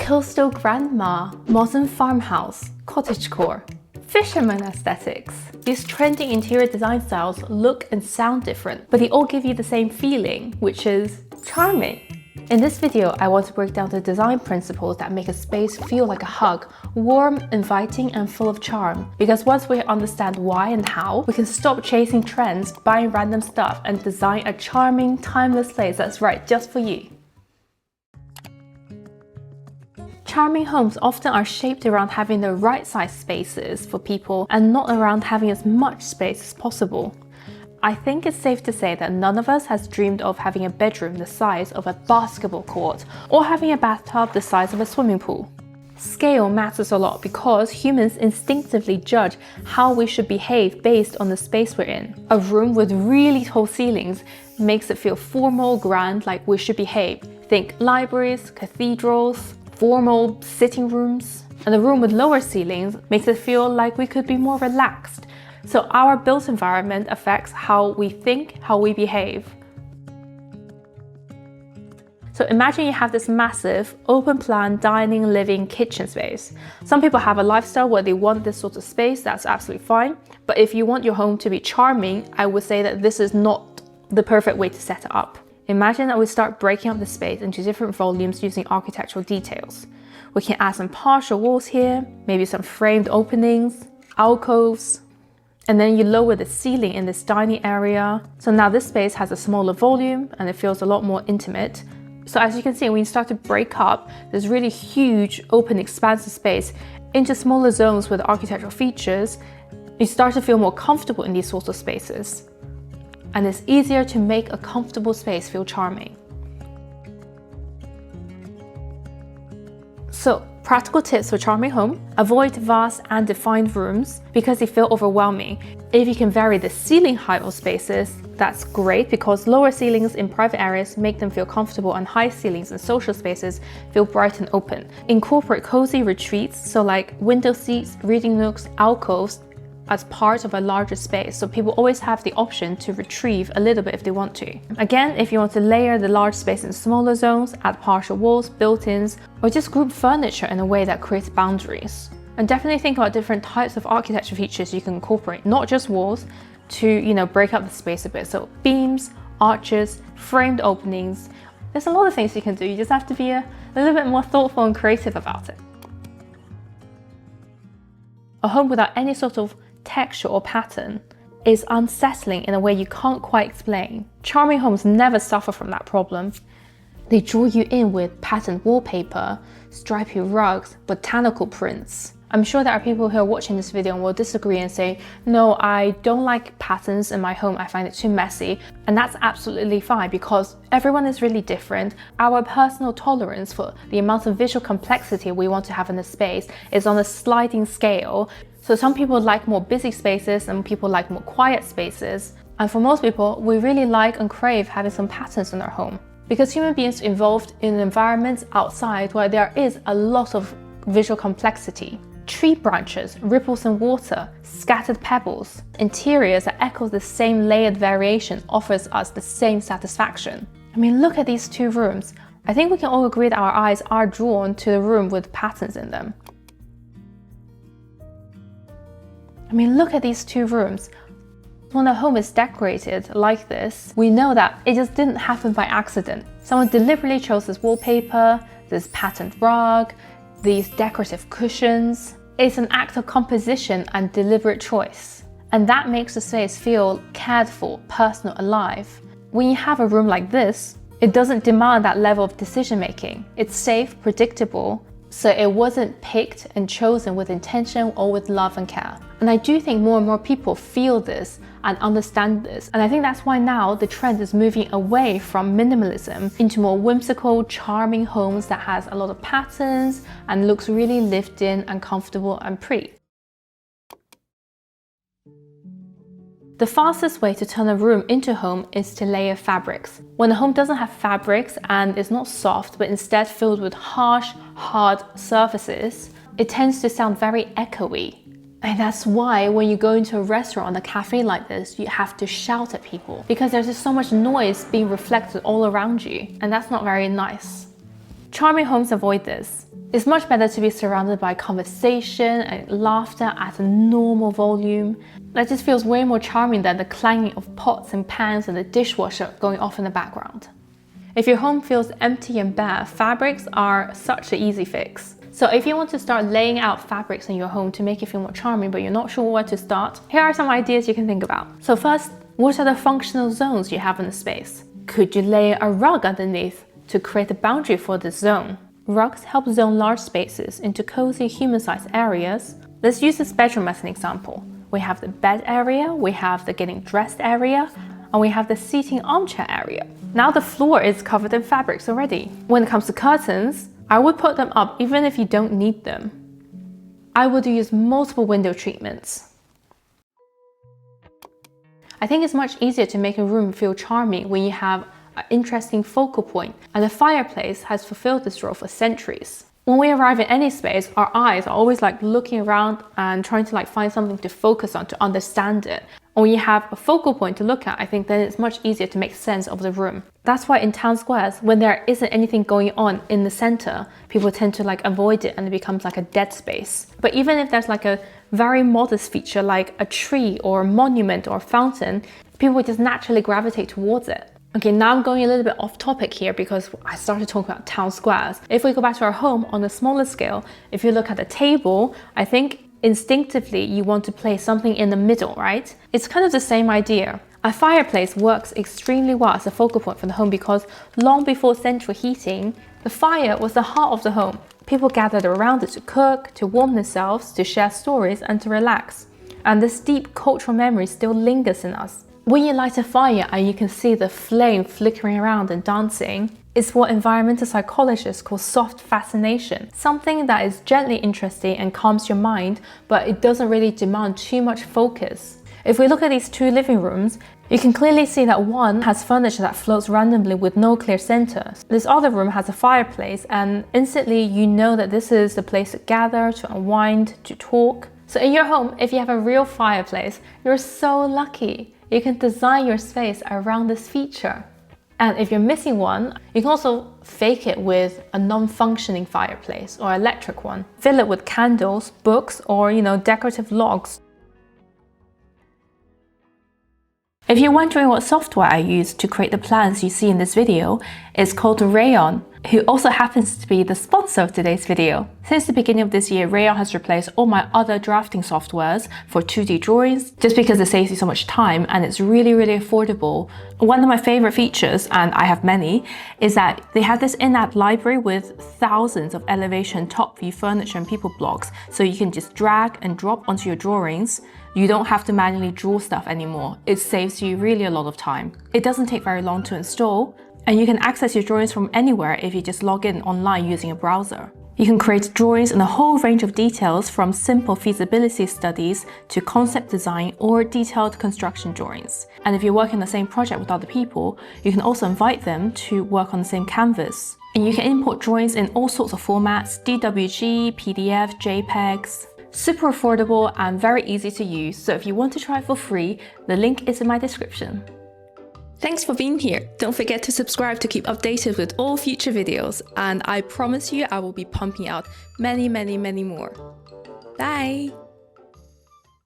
coastal grandma, modern farmhouse, cottagecore, fisherman aesthetics. These trendy interior design styles look and sound different, but they all give you the same feeling, which is charming. In this video, I want to break down the design principles that make a space feel like a hug, warm, inviting, and full of charm. Because once we understand why and how, we can stop chasing trends, buying random stuff, and design a charming, timeless place that's right just for you. Charming homes often are shaped around having the right size spaces for people and not around having as much space as possible. I think it's safe to say that none of us has dreamed of having a bedroom the size of a basketball court or having a bathtub the size of a swimming pool. Scale matters a lot because humans instinctively judge how we should behave based on the space we're in. A room with really tall ceilings makes it feel formal, grand, like we should behave. Think libraries, cathedrals, formal sitting rooms. And a room with lower ceilings makes it feel like we could be more relaxed. So our built environment affects how we think, how we behave. So imagine you have this massive, open plan dining, living, kitchen space. Some people have a lifestyle where they want this sort of space, that's absolutely fine. But if you want your home to be charming, I would say that this is not the perfect way to set it up. Imagine that we start breaking up the space into different volumes using architectural details. We can add some partial walls here, maybe some framed openings, alcoves, and then you lower the ceiling in this dining area. So now this space has a smaller volume and it feels a lot more intimate. So as you can see, when you start to break up this really huge, open, expansive space into smaller zones with architectural features, you start to feel more comfortable in these sorts of spaces. And it's easier to make a comfortable space feel charming. So, practical tips for charming home: avoid vast and defined rooms because they feel overwhelming. If you can vary the ceiling height of spaces, that's great because lower ceilings in private areas make them feel comfortable and high ceilings in social spaces feel bright and open. Incorporate cozy retreats, so like window seats, reading nooks, alcoves, as part of a larger space, so people always have the option to retrieve a little bit if they want to. Again, if you want to layer the large space in smaller zones, add partial walls, built-ins, or just group furniture in a way that creates boundaries. And definitely think about different types of architecture features you can incorporate, not just walls, to break up the space a bit. So beams, arches, framed openings. There's a lot of things you can do. You just have to be a little bit more thoughtful and creative about it. A home without any sort of texture or pattern is unsettling in a way you can't quite explain. Charming homes never suffer from that problem. They draw you in with patterned wallpaper, stripy rugs, botanical prints. I'm sure there are people who are watching this video and will disagree and say, no, I don't like patterns in my home, I find it too messy. And that's absolutely fine because everyone is really different. Our personal tolerance for the amount of visual complexity we want to have in a space is on a sliding scale. So some people like more busy spaces and people like more quiet spaces. And for most people, we really like and crave having some patterns in our home. Because human beings evolved in environments outside where there is a lot of visual complexity. Tree branches, ripples in water, scattered pebbles. Interiors that echo the same layered variation offers us the same satisfaction. I mean, look at these two rooms. I think we can all agree that our eyes are drawn to the room with patterns in them. I mean, look at these two rooms. When a home is decorated like this, we know that it just didn't happen by accident. Someone deliberately chose this wallpaper, this patterned rug, these decorative cushions. It's an act of composition and deliberate choice. And that makes the space feel cared for, personal, alive. When you have a room like this, it doesn't demand that level of decision making. It's safe, predictable, so it wasn't picked and chosen with intention or with love and care. And I do think more and more people feel this and understand this. And I think that's why now the trend is moving away from minimalism into more whimsical, charming homes that has a lot of patterns and looks really lived in and comfortable and pretty. The fastest way to turn a room into a home is to layer fabrics. When a home doesn't have fabrics and is not soft, but instead filled with harsh, hard surfaces, it tends to sound very echoey. And that's why when you go into a restaurant or a cafe like this, you have to shout at people because there's just so much noise being reflected all around you, and that's not very nice. Charming homes avoid this. It's much better to be surrounded by conversation and laughter at a normal volume. That just feels way more charming than the clanging of pots and pans and the dishwasher going off in the background. If your home feels empty and bare, fabrics are such an easy fix. So if you want to start laying out fabrics in your home to make it feel more charming, but you're not sure where to start, here are some ideas you can think about. So first, what are the functional zones you have in the space? Could you lay a rug underneath to create a boundary for this zone? Rugs help zone large spaces into cozy human-sized areas. Let's use this bedroom as an example. We have the bed area, we have the getting dressed area, and we have the seating armchair area. Now the floor is covered in fabrics already. When it comes to curtains, I would put them up even if you don't need them. I would use multiple window treatments. I think it's much easier to make a room feel charming when you have an interesting focal point, and the fireplace has fulfilled this role for centuries. When we arrive in any space, our eyes are always looking around and trying to find something to focus on to understand it. And when you have a focal point to look at, I think then it's much easier to make sense of the room. That's why in town squares, when there isn't anything going on in the center, people tend to avoid it and it becomes like a dead space. But even if there's a very modest feature like a tree or a monument or a fountain, people just naturally gravitate towards it. Okay, now I'm going a little bit off topic here because I started talking about town squares. If we go back to our home on a smaller scale, if you look at the table, I think instinctively you want to place something in the middle, right? It's kind of the same idea. A fireplace works extremely well as a focal point for the home because long before central heating, the fire was the heart of the home. People gathered around it to cook, to warm themselves, to share stories, and to relax. And this deep cultural memory still lingers in us. When you light a fire and you can see the flame flickering around and dancing, it's what environmental psychologists call soft fascination. Something that is gently interesting and calms your mind, but it doesn't really demand too much focus. If we look at these two living rooms, you can clearly see that one has furniture that floats randomly with no clear center. This other room has a fireplace, and instantly you know that this is the place to gather, to unwind, to talk. So in your home, if you have a real fireplace, you're so lucky. You can design your space around this feature. And if you're missing one, you can also fake it with a non-functioning fireplace or electric one. Fill it with candles, books, or decorative logs. If you're wondering what software I use to create the plans you see in this video, it's called Rayon, who also happens to be the sponsor of today's video. Since the beginning of this year, Rayon has replaced all my other drafting softwares for 2D drawings, just because it saves you so much time and it's really affordable. One of my favorite features, and I have many, is that they have this in-app library with thousands of elevation top view furniture and people blocks, so you can just drag and drop onto your drawings. You don't have to manually draw stuff anymore. It saves you really a lot of time. It doesn't take very long to install, and you can access your drawings from anywhere if you just log in online using a browser. You can create drawings in a whole range of details, from simple feasibility studies to concept design or detailed construction drawings. And if you're working on the same project with other people, you can also invite them to work on the same canvas. And you can import drawings in all sorts of formats: DWG, PDF, JPEGs. Super affordable and very easy to use, so if you want to try it for free, the link is in my description. Thanks for being here. Don't forget to subscribe to keep updated with all future videos, and I promise you I will be pumping out many more. Bye!